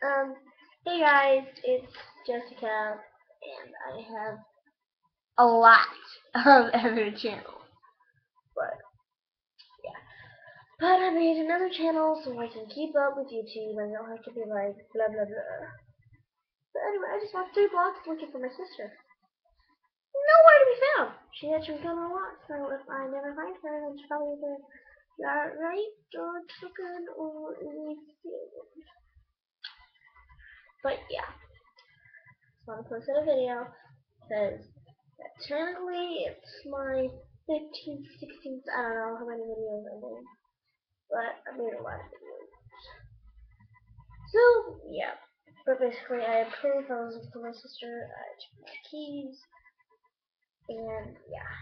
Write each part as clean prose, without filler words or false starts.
Um, hey guys, it's Jessica, and I have a lot of other channels, but yeah. But I made another channel so I can keep up with YouTube and don't have to be like blah blah blah. But anyway, I just walked 3 blocks looking for my sister. Nowhere to be found. She actually gone on a walk, so if I never find her, then she's probably either right or taken or in the. But yeah, so I posted a video because technically it's my 15th, 16th, I don't know how many videos I made, but I made a lot of videos. So, yeah. But basically, I had proof I was with my sister, I took my keys, and yeah.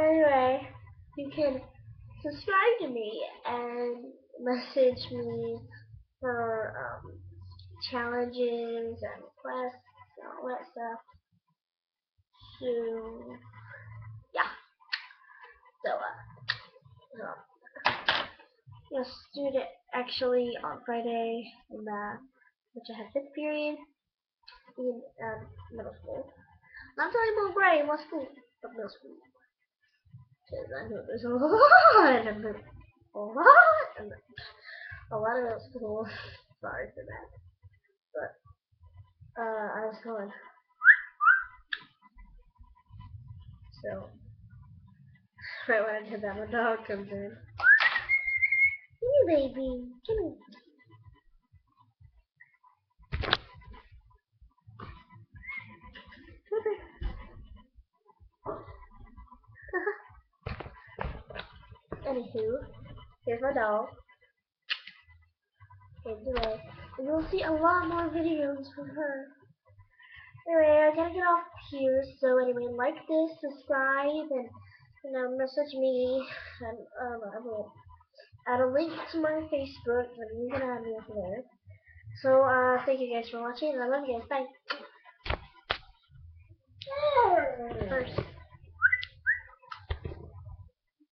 Anyway, you can subscribe to me and message me for challenges and quests and all that stuff. So, yeah. So, yesterday, actually on Friday in math, which I had 5th period in middle school. Not talking about grade, what school? But middle school. Because I know there's a lot of middle, a lot of middle school. Sorry for that. But I was going. So right when I did that, my dog comes in. Come here, baby. Come here. Anywho, here's my dog. Anyway, and you'll see a lot more videos from her. Anyway, I gotta get off here. So anyway, like this, subscribe, and message me, and I will add a link to my Facebook, and you can add me over there. So thank you guys for watching, and I love you guys. Bye. First.